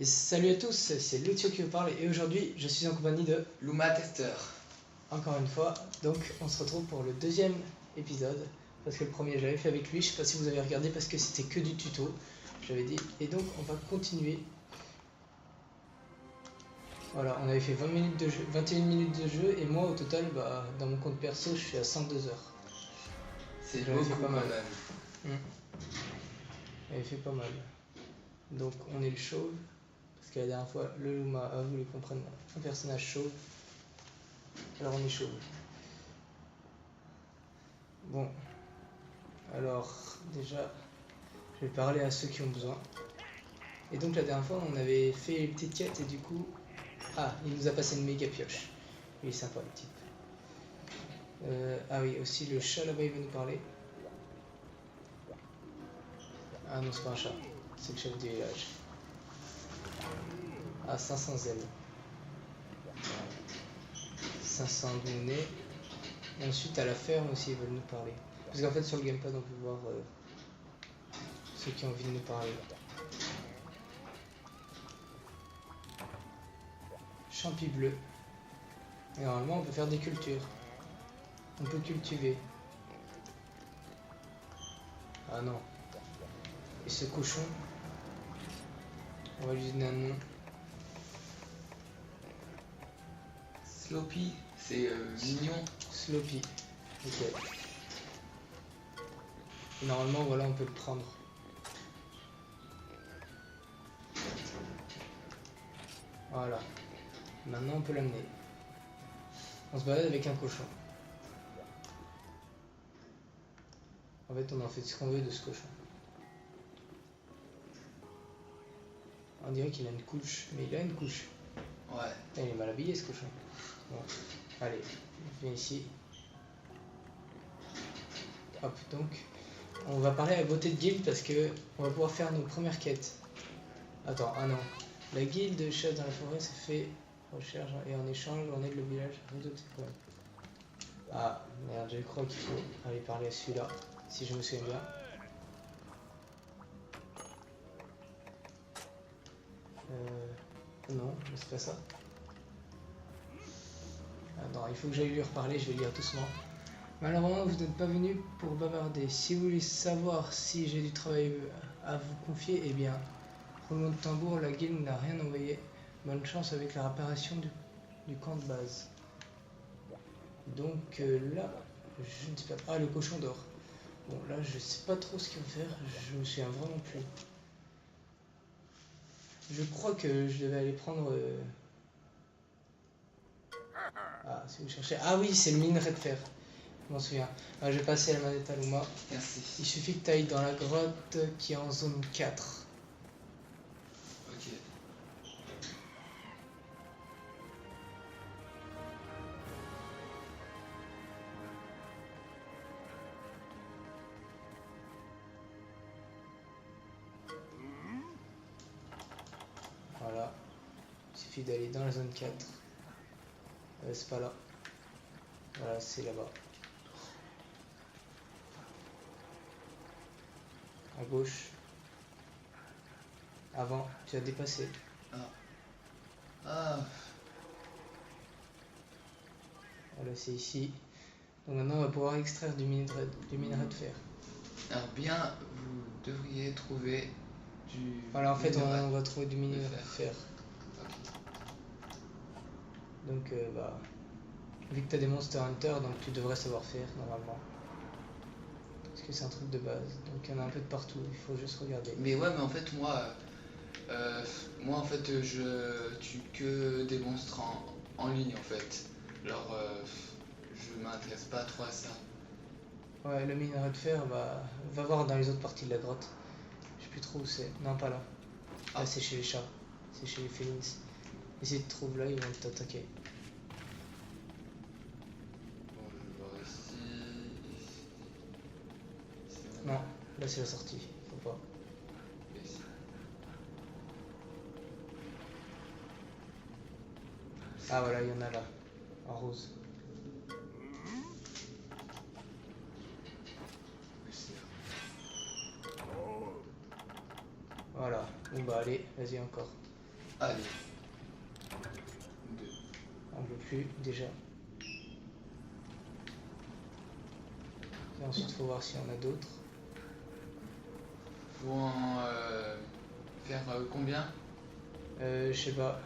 Et salut à tous, c'est Lucio qui vous parle et aujourd'hui je suis en compagnie de Luma Tester. encore une fois, donc on se retrouve pour le deuxième épisode parce que le premier je l'avais fait avec lui, je sais pas si vous avez regardé parce que c'était que du tuto, j'avais dit, et donc on va continuer. Voilà, on avait fait 20 minutes de jeu, 21 minutes de jeu et moi au total, dans mon compte perso je suis à 102 heures. C'est J'avais fait beaucoup pas mal. quand même. J'avais fait pas mal. Donc on est le chauve, parce que la dernière fois le Luma a voulu qu'on prenne un personnage chauve. Alors on est chauve. Bon, alors déjà je vais parler à ceux qui ont besoin. Et donc la dernière fois on avait fait les petites quêtes et du coup... Ah, il nous a passé une méga pioche. Il est sympa le type. Ah oui, aussi le chat là-bas il va nous parler. Ah non, c'est pas un chat, c'est le chef du village. Ah, 500 ailes. 500 données. Et ensuite à la ferme aussi ils veulent nous parler. Parce qu'en fait sur le gamepad on peut voir ceux qui ont envie de nous parler. Champi bleu. Et normalement on peut faire des cultures. On peut cultiver. Ah non. Et ce cochon, on va lui donner un nom. Sloppy, c'est mignon. Sloppy. Ok. Et normalement voilà on peut le prendre. Voilà. Maintenant on peut l'amener. On se balade avec un cochon. En fait on en fait ce qu'on veut de ce cochon. On dirait qu'il a une couche, mais il a une couche. Ouais. Putain, il est mal habillé ce cochon. Bon, allez, viens ici. Hop, donc, on va parler à la beauté de guilde parce que on va pouvoir faire nos premières quêtes. Attends, ah non. La guilde chasse dans la forêt se fait recherche et en échange on aide le village à résoudre ses problèmes. Ah merde, je crois qu'il faut aller parler à celui-là, si je me souviens bien. Non, mais c'est pas ça. Attends, il faut que j'aille lui reparler, je vais lire doucement. Malheureusement, vous n'êtes pas venu pour bavarder. Si vous voulez savoir si j'ai du travail à vous confier, eh bien, roulement de tambour, la guilde n'a rien envoyé. Bonne chance avec la réparation du camp de base. Donc là, je ne sais pas. Ah, le cochon d'or. Bon, là, je sais pas trop ce qu'il faut faire. Je me souviens vraiment plus. Je crois que je devais aller prendre... Ah, si vous cherchez... Ah oui, c'est le minerai de fer. Je m'en souviens. Ah, je vais passer la manette à Luma. Merci. Il suffit que tu ailles dans la grotte qui est en zone 4. Ok. Voilà. Il suffit d'aller dans la zone 4. C'est pas là. Voilà, c'est là-bas. À gauche. Avant, tu as dépassé. Ah. Voilà, c'est ici. Donc maintenant, on va pouvoir extraire du minerai de fer. Alors bien, vous devriez trouver du... Voilà, en fait, minerai. on va trouver du minerai de fer. fer. Ok. Donc, vu que tu as des Monster Hunter, donc tu devrais savoir faire normalement. Parce que c'est un truc de base. Donc, il y en a un peu de partout, il faut juste regarder. Mais ouais, mais en fait, moi en fait, je tue que des monstres en ligne en fait. Alors, je m'intéresse pas trop à ça. Ouais, le minerai de fer, va voir dans les autres parties de la grotte. Je sais plus trop où c'est. Non, pas là. Là, c'est chez les chats. C'est chez les félins. Et si tu te trouves là, ils vont t'attaquer. Bon, je vais voir ici. Ici. Non, là c'est la sortie. Faut pas. Ici. Ah voilà, il y en a là. En rose. Voilà. Bon bah allez, vas-y encore. Allez. 2. On peut plus déjà. Et ensuite faut voir s'il y en a d'autres. Faut en faire combien? Je sais pas.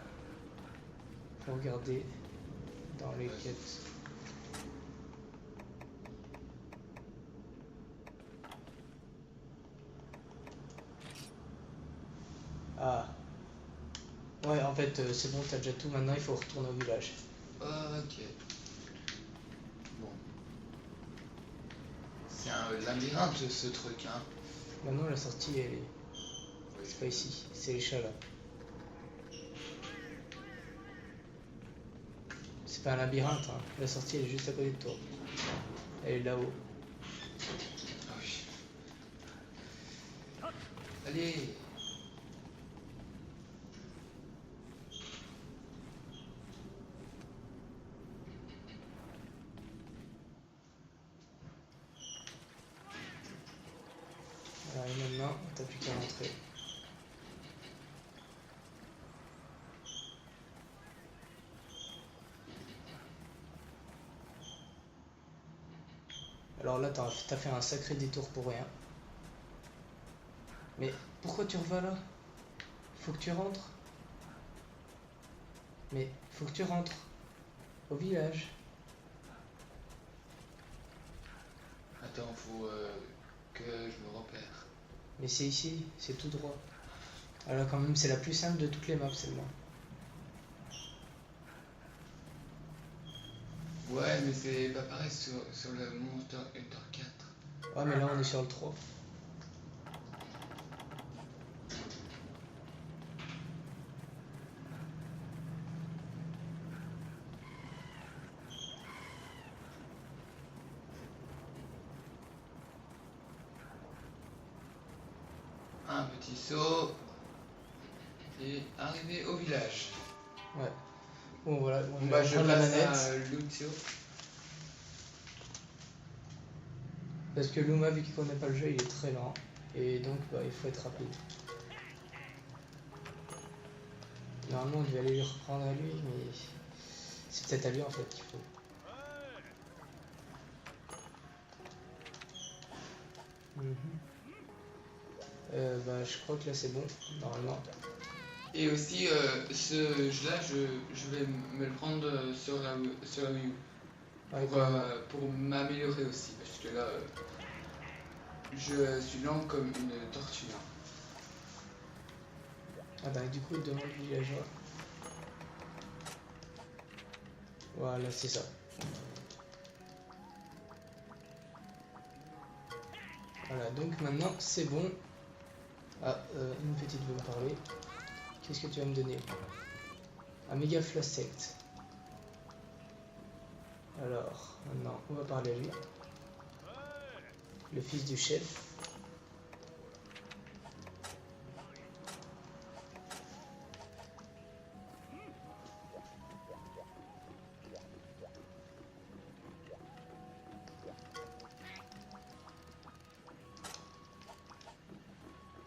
Faut regarder dans les quêtes. Ah. Ouais, en fait, c'est bon, t'as déjà tout. Maintenant, il faut retourner au village. Ok. Bon. C'est un labyrinthe ce truc, hein. Maintenant, la sortie, elle est... Oui. c'est pas ici. C'est les chats, là. C'est pas un labyrinthe, hein. La sortie, elle est juste à côté de toi. Elle est là-haut. Ah oui. Allez. Voilà, et maintenant, t'as plus qu'à rentrer. Alors là, t'as fait un sacré détour pour rien. Mais pourquoi tu revas là? Faut que tu rentres. Mais faut que tu rentres au village. Attends, faut que je me repère. Mais c'est ici, c'est tout droit. Alors quand même, c'est la plus simple de toutes les maps, celle-là. Ouais, mais c'est pas pareil sur le Monster Hunter 4. Ouais, mais là, on est sur le 3. Un petit saut. Et arrivé au village. Ouais. Bon, voilà, on Bon, va bah, je prendre la passe manette. à Lucio. Parce que Luma, vu qu'il connaît pas le jeu, il est très lent. Et donc, bah, il faut être rapide. Normalement, on devait aller lui reprendre à lui, mais c'est peut-être à lui en fait qu'il faut. Mhm. Bah, je crois que là c'est bon, normalement. Et aussi, ce jeu-là, je vais me le prendre sur la Wii U. Ouais, Pour m'améliorer aussi. Parce que là, je suis lent comme une tortue. Hein. Ah bah du coup, demande villageois. Voilà, c'est ça. Voilà, donc maintenant c'est bon. Ah, une petite veut me parler. Qu'est-ce que tu vas me donner? Un méga flassect. Alors, maintenant, on va parler à lui. Le fils du chef.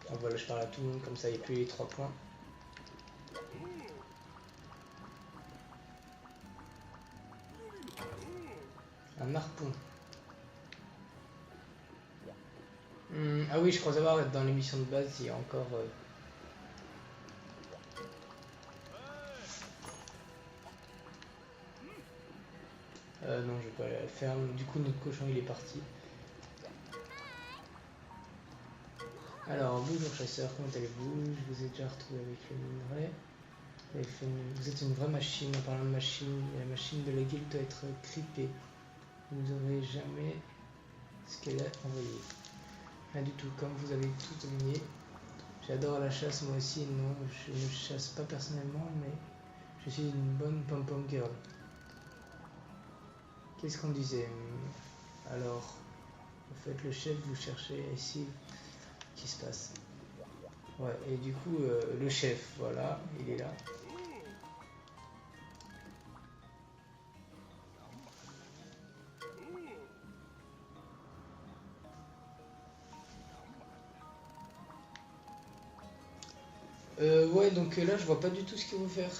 Ah, voilà, je parle à tout le monde, comme ça il n'y a plus les 3 points. Un harpon. Ah oui, je crois savoir, dans l'émission de base, il y a encore... non, je vais pas aller la ferme. Du coup, notre cochon, il est parti. Alors, bonjour chasseur, comment allez-vous? Je vous ai déjà retrouvé avec le minerai. Vous êtes une vraie machine. En parlant de machine, la machine de la guilde doit être crippée. Vous n'aurez jamais ce qu'elle a envoyé. Rien du tout, comme vous avez tout deviné. J'adore la chasse, moi aussi. Non, je ne chasse pas personnellement, mais je suis une bonne pom-pom girl. Qu'est-ce qu'on disait? Alors, vous faites le chef, vous cherchez ici. Qui se passe? Ouais, et du coup, le chef, voilà, il est là. Ouais, donc là, je vois pas du tout ce qu'il faut faire.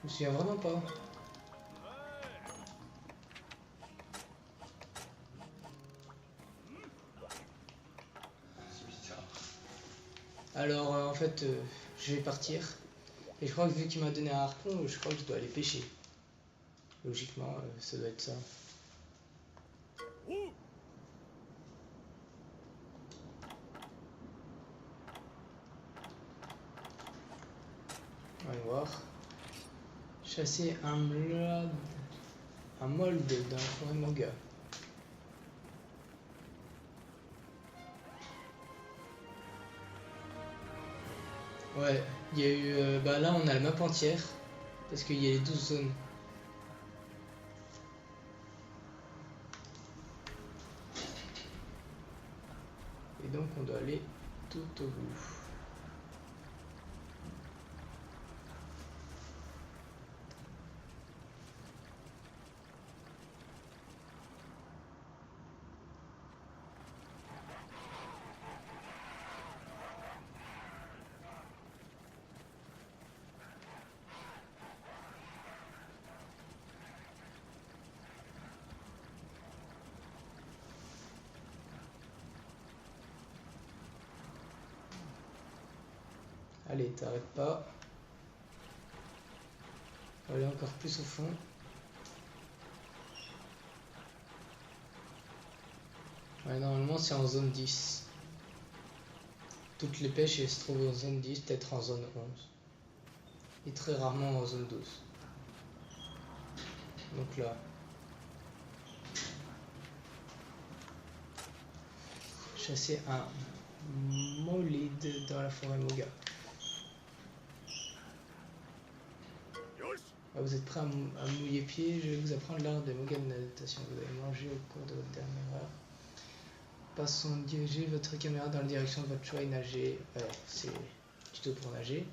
Je me souviens vraiment pas. C'est bizarre. Alors, en fait, je vais partir. Et je crois que vu qu'il m'a donné un harpon, je crois que je dois aller pêcher. Logiquement, ça doit être ça. On va voir. Chasser un mold dans la forêt manga. Ouais, il y a eu... bah là, on a la map entière. Parce qu'il y a les 12 zones. Et donc, on doit aller tout au bout. Allez, t'arrêtes pas. On va aller encore plus au fond. Ouais, normalement, c'est en zone 10. Toutes les pêches, elles se trouvent en zone 10, peut-être en zone 11. Et très rarement en zone 12. Donc là. Chasser un molide dans la forêt Moga. Ah, vous êtes prêts à mouiller pied? Je vais vous apprendre l'art de Moga de natation. Vous allez manger au cours de votre dernière heure. Passons, dirigez votre caméra dans la direction de votre choix et nager. Ouais, c'est tuto pour nager.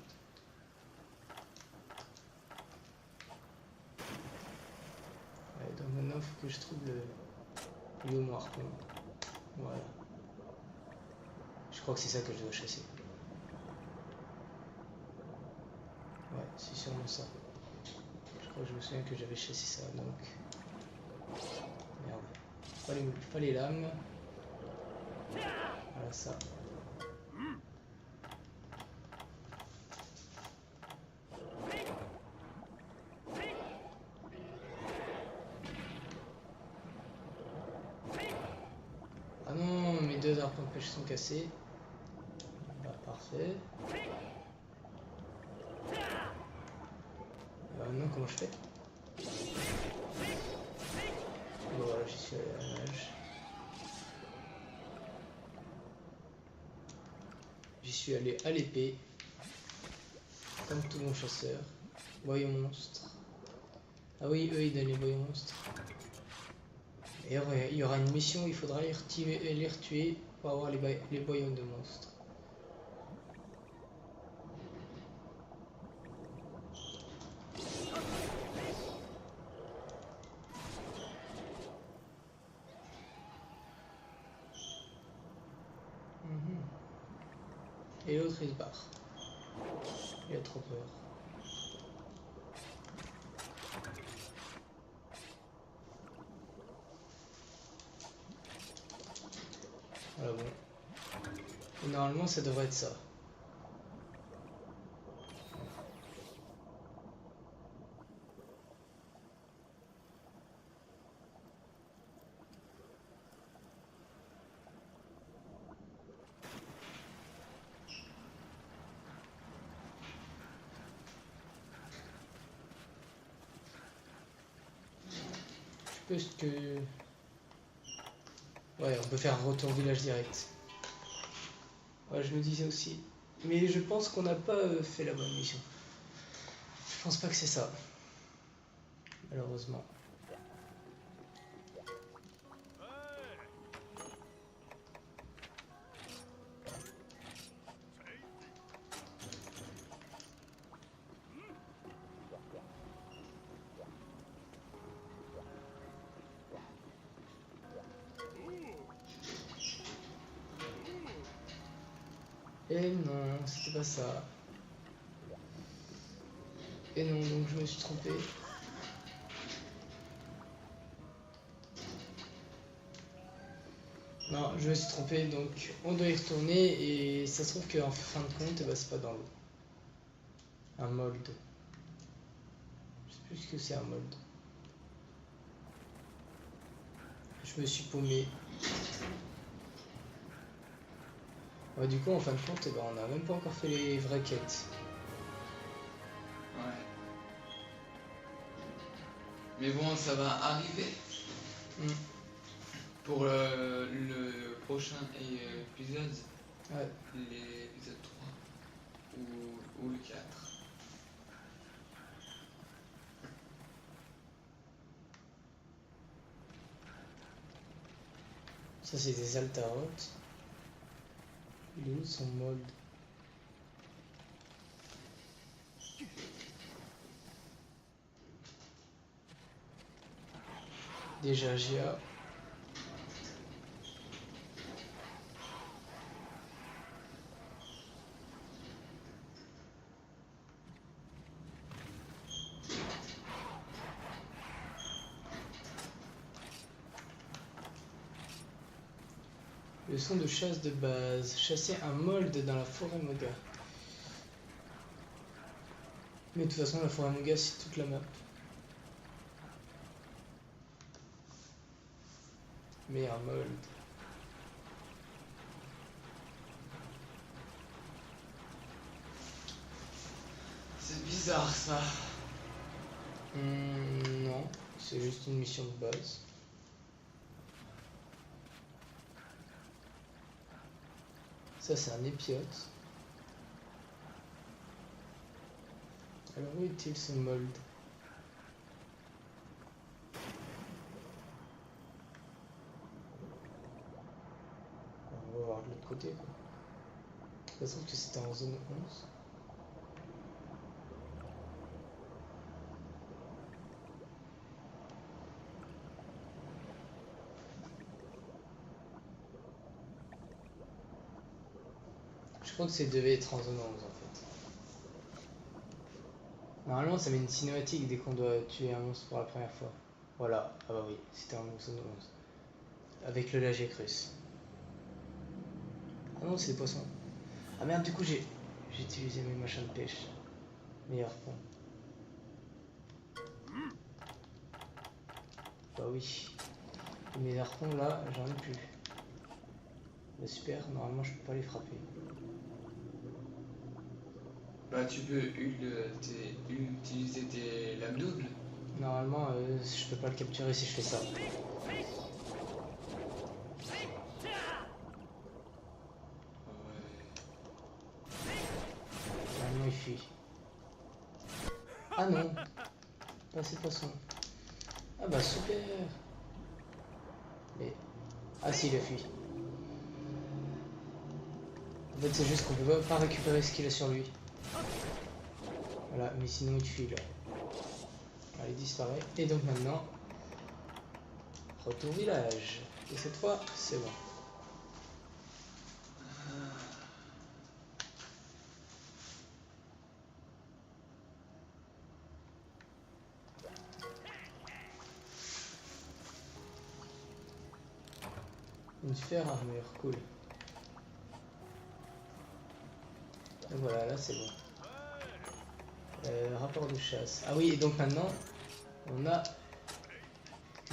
Ouais, donc maintenant, il faut que je trouve le mon harpon. Voilà. Je crois que c'est ça que je dois chasser. Ouais, c'est sûrement ça. Je crois que je me souviens que j'avais chassé ça, donc... Merde. Pas les lames. Voilà ça. Ah non, mes deux harpons de pêche sont cassés. Bah, parfait. Maintenant, comment je fais? Bon, voilà, j'y suis allé à la nage. J'y suis allé à l'épée. Comme tout bon chasseur. Voyons monstre. Ah oui, eux ils donnent les voyons monstres. Et il y aura une mission, il faudra les retuer pour avoir les voyons de monstres. Et l'autre il se barre. Il a trop peur. Voilà bon. Et normalement ça devrait être ça. Je pense que... Ouais, on peut faire un retour village direct. Ouais, je me disais aussi. Mais je pense qu'on n'a pas fait la bonne mission. Je pense pas que c'est ça. Malheureusement. Et non, c'était pas ça. Et non, donc je me suis trompé. Non, je me suis trompé, donc on doit y retourner et ça se trouve qu'en fin de compte, eh ben, c'est pas dans l'eau. Un mold. Je sais plus ce que c'est un mold. Je me suis paumé. Ouais, du coup, en fin de compte, eh ben, on n'a même pas encore fait les vraies quêtes. Ouais. Mais bon, ça va arriver. Pour le prochain épisode, Ouais. l'épisode 3 ou le 4. Ça, c'est des altarotes. Il est où son mold? Déjà, Gia. Leçon de chasse de base. Chasser un mold dans la forêt Moga. Mais de toute façon, la forêt Moga, c'est toute la map. Mais un mold. C'est bizarre ça. Non, c'est juste une mission de base. Ça, c'est un épiote. Alors, où est-il ce mold? On va voir de l'autre côté, quoi. Ça se trouve que c'était en zone 11. Je crois que ça devait être en zone 11 en fait. Normalement ça met une cinématique dès qu'on doit tuer un monstre pour la première fois. Voilà, ah bah oui, c'était en zone 11. Avec le Lagiacrus. Ah non, c'est des poissons. Ah merde, du coup j'ai utilisé mes machins de pêche. Meilleur pont. Bah oui. Mes harpons là, j'en ai plus. Bah super, normalement je peux pas les frapper. Bah tu peux utiliser tes lames doubles. Normalement je peux pas le capturer si je fais ça. Normalement il fuit. Ah non, pas ces poissons. Ah bah super. Mais... Ah si, il a fui. En fait c'est juste qu'on peut pas récupérer ce qu'il a sur lui. Voilà, mais sinon il fuit là. Voilà, il disparaît. Et donc maintenant, retour au village. Et cette fois, c'est bon. Une sphère armure, cool. Donc voilà, là c'est bon. Rapport de chasse. Ah oui, et donc maintenant, on a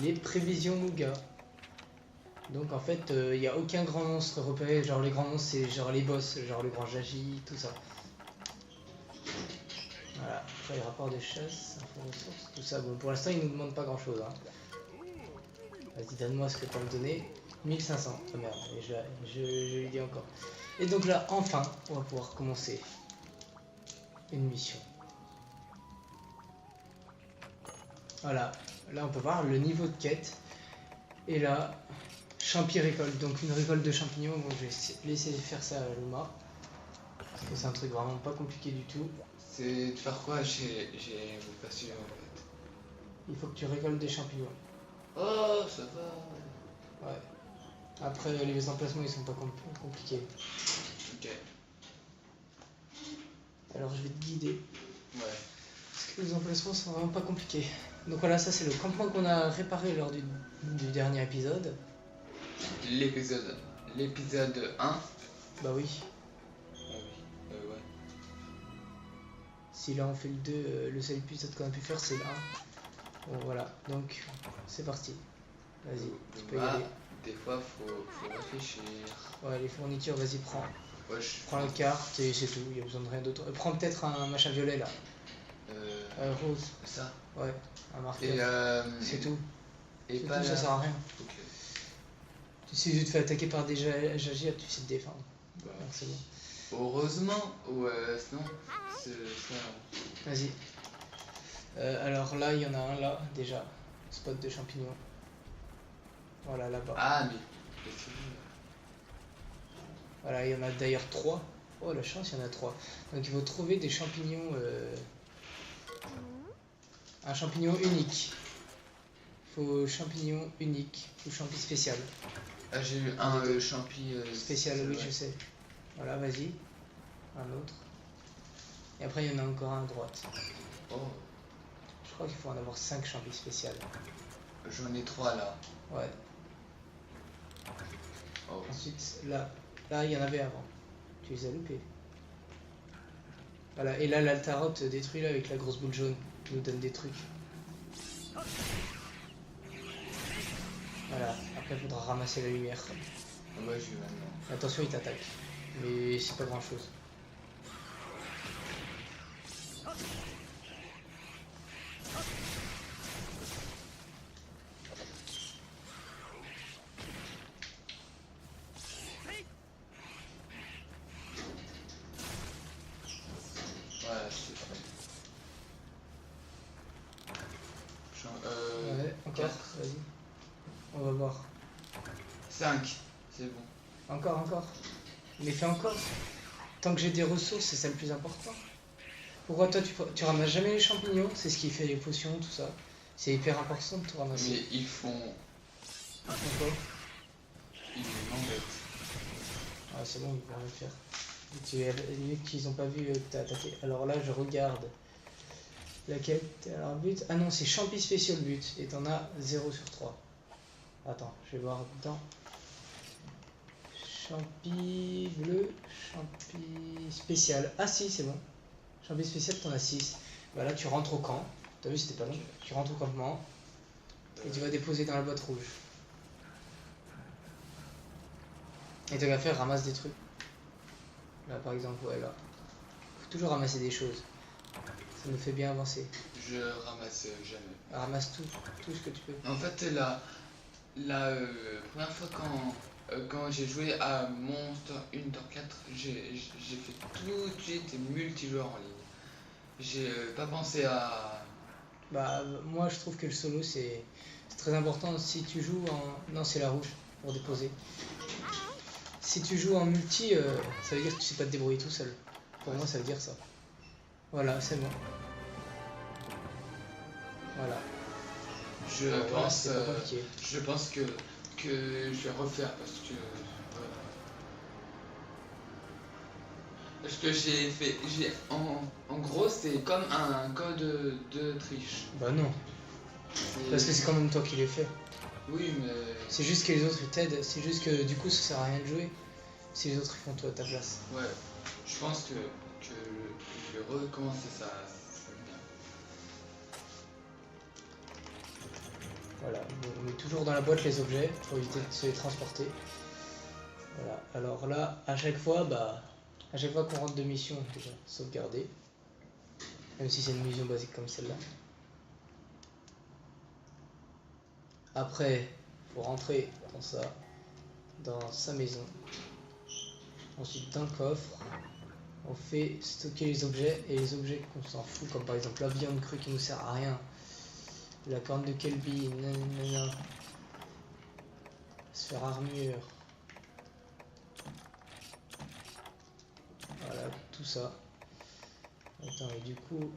les prévisions Muga. Donc en fait, il n'y a aucun grand monstre repéré. Genre les grands monstres, c'est genre les boss, genre le grand Jagi, tout ça. Voilà, après les rapports de chasse, infos ressources, tout ça. Bon, pour l'instant, ils nous demandent pas grand chose. Hein. Vas-y, donne-moi ce que tu as me donné. 1500. Oh merde, et je lui dis encore. Et donc là, enfin, on va pouvoir commencer une mission. Voilà, là on peut voir le niveau de quête. Et là, champi récolte, donc une récolte de champignons. Bon, je vais laisser faire ça à Luma. Parce que c'est un truc vraiment pas compliqué du tout. C'est de faire quoi? J'ai pas su en fait. Il faut que tu récoltes des champignons. Oh, ça va. Ouais. Après, les emplacements ils sont pas compliqués. Ok. alors je vais te guider. Ouais. Parce que les emplacements sont vraiment pas compliqués. Donc voilà, ça c'est le campement qu'on a réparé lors du dernier épisode. L'épisode 1. Bah oui. Ah oui, ouais. Si là on fait le 2, le seul épisode qu'on a pu faire c'est le 1. Bon voilà, donc c'est parti. Vas-y, tu peux y aller. Des fois faut réfléchir. Ouais, les fournitures, vas-y, prends. Ouais, Prends la carte et c'est tout, il y a besoin de rien d'autre. Prends peut-être un machin violet là. Rose. Ça. Ouais, un marqueur. C'est tout. Et C'est pas tout, ça la- sert à rien. Ok. Si tu te fais attaquer par des jagirs, tu sais te défendre. Bah, Donc c'est bon. heureusement, ou sinon, c'est ça. Vas-y. Alors là, il y en a un là, déjà. Spot de champignons. Voilà, là-bas. Ah, mais. Voilà, il y en a d'ailleurs 3. Oh, la chance, il y en a 3. Donc il faut trouver des champignons. Un champignon unique. Faut champignon unique ou champi spécial. Ah, j'ai eu un champi. Spécial, oui, ouais. je sais. Voilà, vas-y. Un autre. Et après, il y en a encore un à droite. Oh, Je crois qu'il faut en avoir 5 champis spéciales. j'en ai 3 là. Ouais. Oh. Ensuite, là, il y en avait avant. Tu les as loupés. Voilà, et là, l'Altaroth détruit là avec la grosse boule jaune. Il nous donne des trucs. Voilà, après, il faudra ramasser la lumière. Ouais, je vais maintenant. Attention, il t'attaque. Mais c'est pas grand chose. Voilà, c'est fait. Ouais, encore, vas-y. On va voir. 5, c'est bon. Encore. Mais fais encore. Tant que j'ai des ressources, c'est ça le plus important. Pourquoi toi tu ramasses jamais les champignons? C'est ce qui fait les potions, tout ça. C'est hyper important de tout ramasser. Mais ils font. Pourquoi? Ils m'embêtent. Ah c'est bon, ils vont rien faire. Limite qu'ils ont pas vu que t'as attaqué. Alors là je regarde la quête. Alors but. Ah non, c'est champi spécial le but. Et t'en as 0 sur 3. Attends, je vais voir dedans. Champi bleu, champi spécial. Ah si, c'est bon. Champi spécial, t'en as 6. Bah là tu rentres au camp. T'as vu, c'était pas long. Tu rentres au campement. Et tu vas déposer dans la boîte rouge. Et tu vas faire ramasse des trucs. Là par exemple, ouais là. Faut toujours ramasser des choses. Ça nous fait bien avancer. Je ramasse jamais. Ramasse tout ce que tu peux. En fait, la première fois quand j'ai joué à Monster Hunter 4, j'ai fait tout de suite multijoueur en ligne. J'ai pas pensé à. Bah moi je trouve que le solo c'est très important. Si tu joues en... Non, c'est la rouge pour déposer. Si tu joues en multi, ça veut dire que tu sais pas te débrouiller tout seul. Pour moi ça veut dire ça. Voilà, c'est bon. Voilà. Je pense que je vais refaire parce que. Parce que en gros, c'est comme un code de triche. Bah non, parce que c'est quand même toi qui l'ai fait. Oui, mais. C'est juste que les autres ils t'aident, c'est juste que du coup ça sert à rien de jouer si les autres ils font tout à ta place. Ouais, je pense que je vais recommencer ça. C'est bien. Voilà, bon, on met toujours dans la boîte les objets pour éviter de se les transporter. Voilà, alors là, à chaque fois qu'on rentre de mission, déjà, sauvegarder. Même si c'est une mission basique comme celle-là. Après, faut rentrer dans sa maison. Ensuite, dans le coffre, on fait stocker les objets et les objets qu'on s'en fout, comme par exemple la viande crue qui nous sert à rien, la corne de Kelby, nanana, sphère armure. Voilà, tout ça. Attends, et du coup,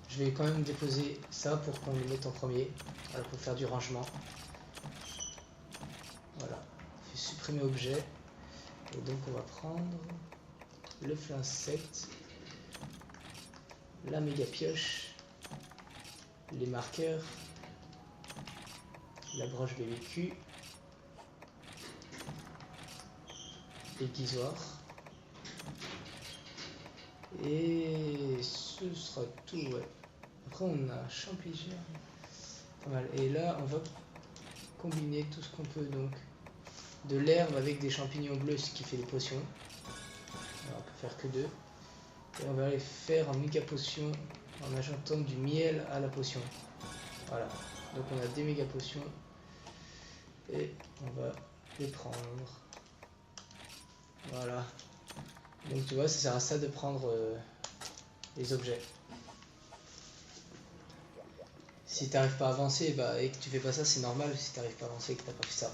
je vais quand même déposer ça pour qu'on le mette en premier, voilà, pour faire du rangement. Voilà, on fait supprimer objet. Et donc on va prendre le flincette. la méga pioche, les marqueurs, la broche BBQ, l'aiguisoire. Et ce sera tout, ouais. Après on a champignon, pas mal. Et là on va combiner tout ce qu'on peut, donc de l'herbe avec des champignons bleus, ce qui fait des potions. Alors, on peut faire que 2. Et on va les faire en méga potions en ajoutant du miel à la potion. Voilà. Donc on a des méga potions et on va les prendre. Voilà. Donc tu vois, ça sert à ça de prendre les objets. Si tu n'arrives pas à avancer et que tu fais pas ça, c'est normal. Si tu n'arrives pas à avancer et que tu n'as pas fait ça.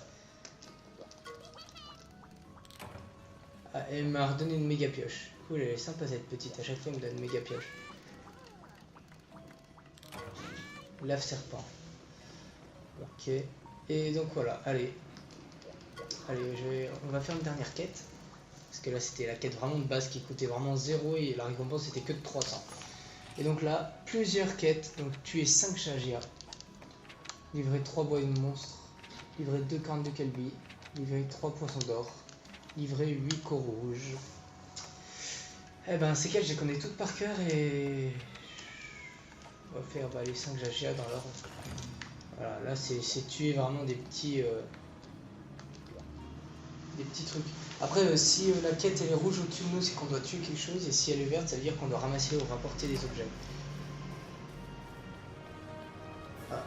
Ah, elle m'a redonné une méga pioche. Cool, elle est sympa cette petite. À chaque fois, elle me donne une méga pioche. Lave serpent. Ok. Et donc voilà, allez. Allez, on va faire une dernière quête. Parce que là, c'était la quête vraiment de base qui coûtait vraiment 0 et la récompense c'était que de 300. Et donc là, plusieurs quêtes. Donc tuer 5 chagia. Livrer 3 bois de monstre. Livrer 2 cornes de calbi. Livrer 3 poissons d'or. Livrer 8 coraux rouges. Eh ben, ces quêtes, je les connais toutes par cœur et... On va faire les 5 chagia dans l'ordre. Voilà, là c'est tuer vraiment des petits trucs. Après, si la quête elle est rouge au-dessus de nous, c'est qu'on doit tuer quelque chose, et si elle est verte, ça veut dire qu'on doit ramasser ou rapporter des objets. Ah.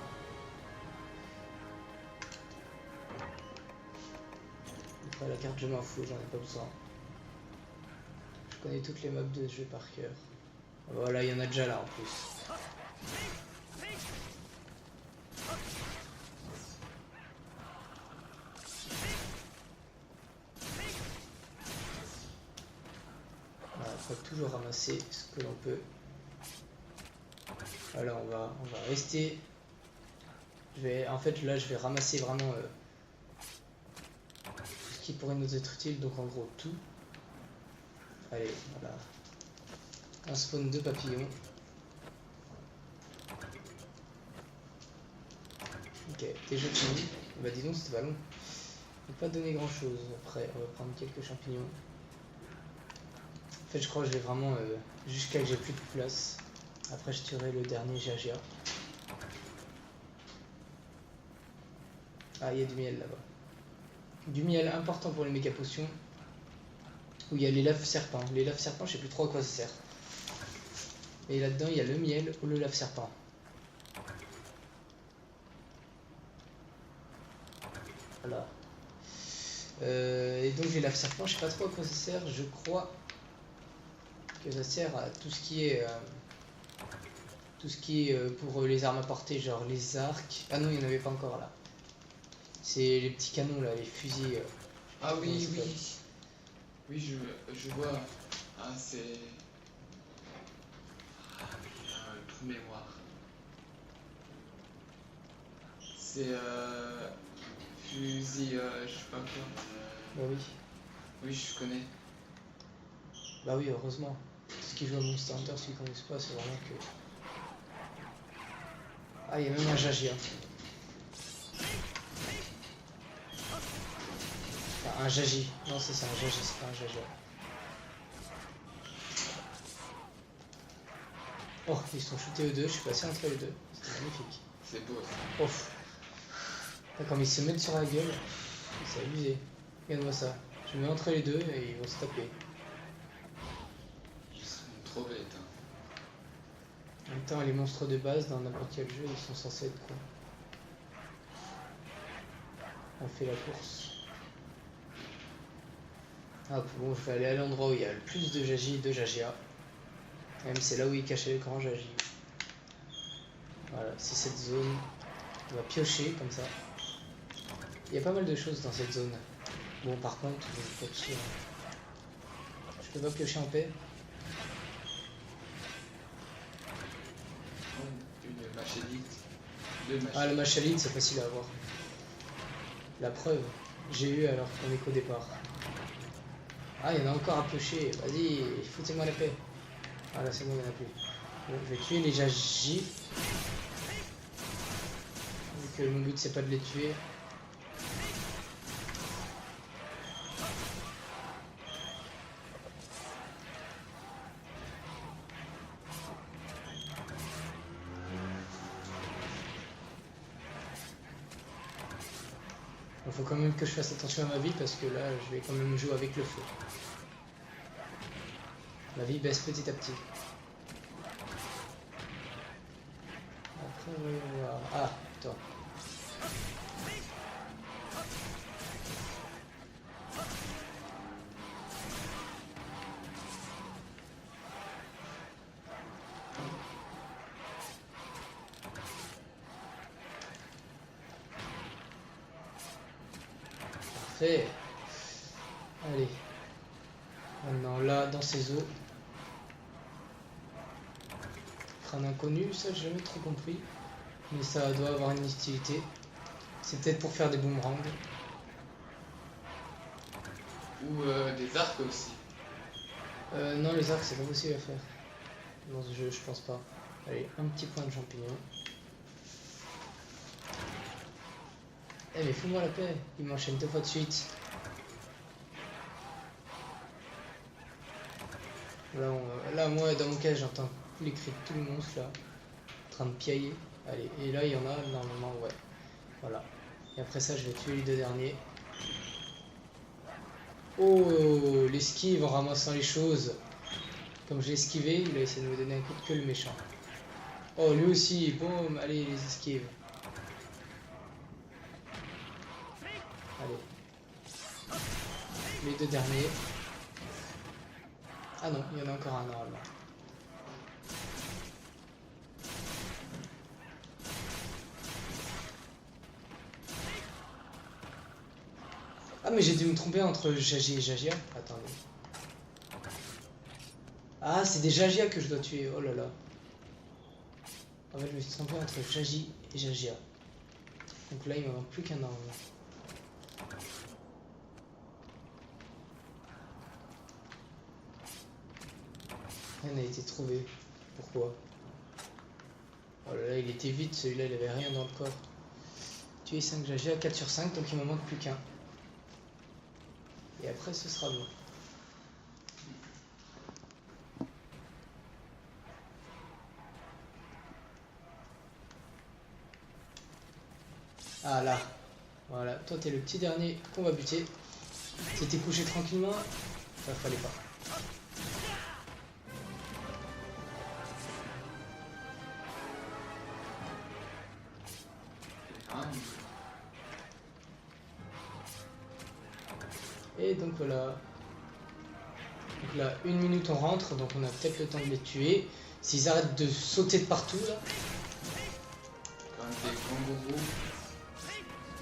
Après, la carte, je m'en fous, j'en ai pas besoin. Je connais toutes les maps de ce jeu par cœur. Voilà, il y en a déjà là en plus. Toujours ramasser ce que l'on peut. Voilà, on va rester. En fait là je vais ramasser vraiment ce qui pourrait nous être utile, donc en gros tout. Allez, voilà. Un spawn de papillons. Ok, déjà fini. Bah dis donc c'était pas long. On va pas donner grand chose. Après on va prendre quelques champignons. En fait, je crois que je vais vraiment jusqu'à que j'ai plus de place. Après, je tuerai le dernier chagia. Ah, il y a du miel là-bas. Du miel important pour les méga potions. Où il y a les laves serpents. Les laves serpents, je sais plus trop à quoi ça sert. Et là-dedans, il y a le miel ou le lave serpent. Voilà. Et donc, les laves serpents, je sais pas trop à quoi ça sert. Je crois que ça sert à tout ce qui est pour les armes à portée, genre les arcs. Ah non, il n'y en avait pas encore là. C'est les petits canons là, les fusils. Ah oui, oui. Oui, je vois. Ah, c'est... un trou de mémoire. C'est fusil, je sais pas quoi. Bah oui. Oui, je connais. Bah oui, heureusement. Ceux qui jouent à Monster Hunter, ceux qui connaissent pas, c'est vraiment que... Ah, il y a même un chagia. Enfin, un jagi. Non, c'est ça, un jagi, c'est pas un chagia. Oh, ils sont shootés eux deux, je suis passé entre les deux. C'était magnifique. C'est beau ça. Ouf. Comme ils se mettent sur la gueule, c'est abusé. Regarde-moi ça. Je me mets entre les deux et ils vont se taper. Ils sont trop bêtes. Hein. En même temps, les monstres de base dans n'importe quel jeu, ils sont censés être quoi. On fait la course. Hop, bon, je vais aller à l'endroit où il y a le plus de jagi et de jagia. Même c'est là où il cachait le grand jagi. Voilà, c'est cette zone. On va piocher comme ça. Il y a pas mal de choses dans cette zone. Bon, par contre, je peux pas piocher en paix. Une machelite. Deux machélites. Ah, le machalite, c'est facile à avoir. La preuve, j'ai eu alors qu'on est qu'au départ. Ah, il y en a encore à piocher. Vas-y, foutez-moi la paix. Ah là, c'est bon, il n'y en a plus. Bon, je vais tuer les Jagi. Vu que mon but c'est pas de les tuer. Il faut quand même que je fasse attention à ma vie parce que là je vais quand même jouer avec le feu. Ma vie baisse petit à petit. Après on va voir. Ah, attends. Parfait. Allez. Maintenant là, dans ces eaux. Crâne inconnu, ça j'ai jamais trop compris. Mais ça doit avoir une utilité. C'est peut-être pour faire des boomerangs. Ou des arcs aussi. Non, les arcs c'est pas possible à faire. Dans ce jeu, je pense pas. Allez, un petit point de champignon. Eh mais fous-moi la paix, il m'enchaîne 2 fois de suite. Là, moi dans mon cas j'entends les cris de tout le monstre là. En train de piailler. Allez, et là il y en a normalement, ouais. Voilà. Et après ça je vais tuer les 2 derniers. Oh, l'esquive en ramassant les choses. Comme j'ai esquivé, il a essayé de me donner un coup de queue le méchant. Oh lui aussi, boum, allez les esquives. Allez. Les 2 derniers. Ah non, il y en a encore un normalement. Ah mais j'ai dû me tromper entre Jagi et Jagia. Attendez. Ah c'est des Jagia que je dois tuer, oh là là. En fait je me suis trompé entre Jagi et Jagia. Donc là il me manque plus qu'un normalement. Rien n'a été trouvé. Pourquoi? Oh là là, il était vite celui-là, il avait rien dans le corps. Tuer 5 Jagia, 4 sur 5, donc il me manque plus qu'un. Et après ce sera bon. Ah là. Voilà, toi t'es le petit dernier qu'on va buter. T'étais couché tranquillement. Enfin, fallait pas. Et donc voilà. Donc là, 1 minute on rentre, donc on a peut-être le temps de les tuer. S'ils arrêtent de sauter de partout là. Comme des kangourous.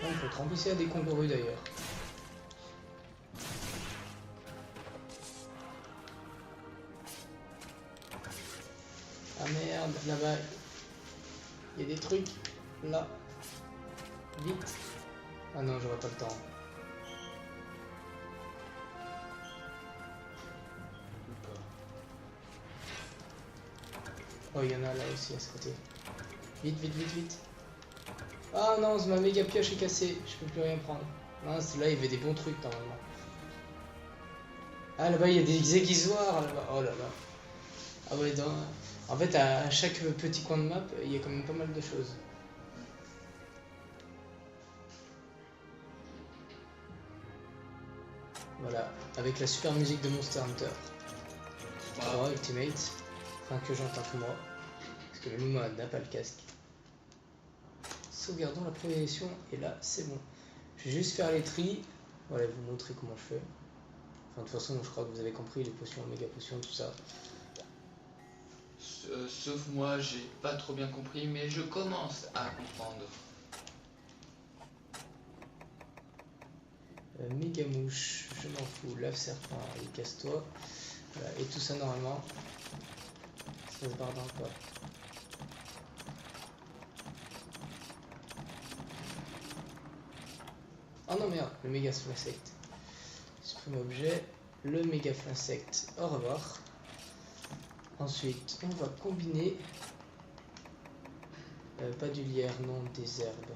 On peut te rembourser à des kangourous d'ailleurs. Ah merde, là-bas. Il y a des trucs. Là. Vite. Ah non, j'aurai pas le temps. Oh, il y en a là aussi à ce côté. Vite, vite, vite, vite. Ah non, ma méga pioche est cassée. Je peux plus rien prendre. Mince, là il y avait des bons trucs normalement. Ah là-bas il y a des aiguisoirs là-bas. Oh là là. Ah ouais, en fait à chaque petit coin de map, il y a quand même pas mal de choses. Voilà, avec la super musique de Monster Hunter. 3 Ultimate. Enfin que j'entends que moi. Parce que le Luma n'a pas le casque. Sauvegardons la progression et là c'est bon. Je vais juste faire les tris. Voilà, vous montrer comment je fais. Enfin de toute façon je crois que vous avez compris les potions, méga potions, tout ça. Sauf moi, j'ai pas trop bien compris, mais je commence à comprendre. Méga mouche, je m'en fous. Lave serpent, allez casse-toi. Voilà, et tout ça normalement. Ça se barre dans le corps. Oh non merde, le méga insecte. Supprime objet, le méga insecte. Au revoir. Ensuite, on va combiner... pas du lierre, non, des herbes.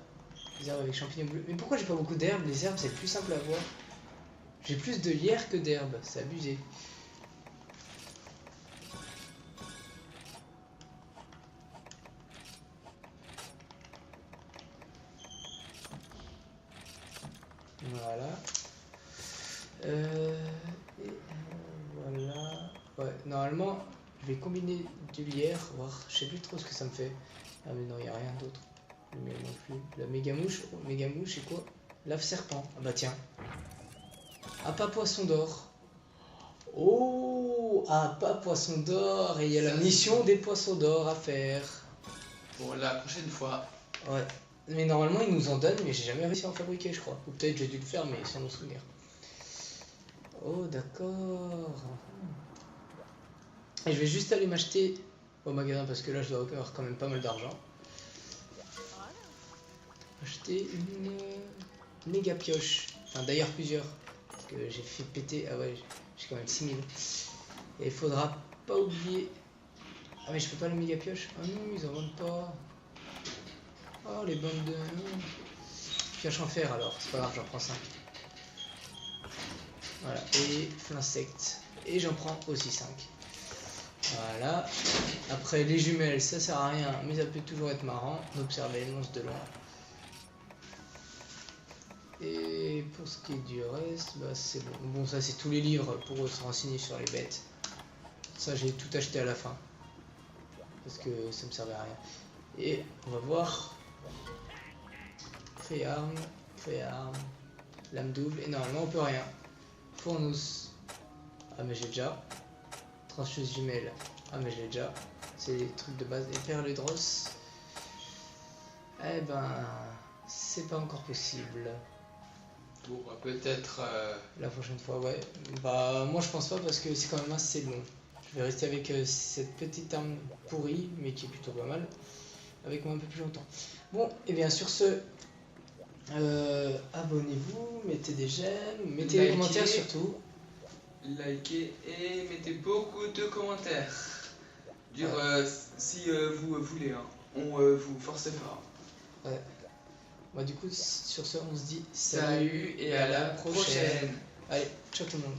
Des herbes avec champignons bleus. Mais pourquoi j'ai pas beaucoup d'herbes? Les herbes, c'est plus simple à voir. J'ai plus de lierre que d'herbes, c'est abusé. Voilà. Voilà. Ouais, normalement, je vais combiner du lierre, voir. Je sais plus trop ce que ça me fait. Ah mais non, il n'y a rien d'autre. Mais non plus. La méga mouche. Oh, méga mouche, c'est quoi? Lave serpent. Ah bah tiens. Appât poisson d'or. Oh, appât poisson d'or. Et il y a la mission des poissons d'or à faire. Pour la prochaine fois. Ouais. Mais normalement, ils nous en donnent, mais j'ai jamais réussi à en fabriquer, je crois. Ou peut-être j'ai dû le faire, mais sans me souvenir. Oh, d'accord. Et je vais juste aller m'acheter au magasin parce que là, je dois avoir quand même pas mal d'argent. Acheter une méga pioche. Enfin, d'ailleurs, plusieurs. Parce que j'ai fait péter. Ah ouais, j'ai quand même 6000. Et il faudra pas oublier. Ah, mais je peux pas la méga pioche. Ah non, ils en vendent pas. Oh, les bandes de. Pioche en fer alors, c'est pas grave, j'en prends 5. Voilà, et flinsecte. Et j'en prends aussi 5. Voilà. Après, les jumelles, ça sert à rien, mais ça peut toujours être marrant d'observer les monstres de loin. Et pour ce qui est du reste, bah c'est bon. Bon, ça c'est tous les livres pour se renseigner sur les bêtes. Ça, j'ai tout acheté à la fin. Parce que ça me servait à rien. Et on va voir. Créer arme, lame double, et normalement on peut rien. Fourneuse, ah mais j'ai déjà. Trancheuse jumelle, ah mais j'ai déjà. C'est les trucs de base. Et perle drosse, eh ben, c'est pas encore possible. Bon, peut-être la prochaine fois, ouais. Bah, moi je pense pas parce que c'est quand même assez long. Je vais rester avec cette petite arme pourrie, mais qui est plutôt pas mal, avec moi un peu plus longtemps. Bon, et bien sur ce. Abonnez-vous, mettez des j'aime, mettez des commentaires surtout. Likez et mettez beaucoup de commentaires. Si vous voulez, hein. On vous force fort. Ouais. Bah, du coup, sur ce, on se dit salut et à la prochaine. Allez, ciao tout le monde.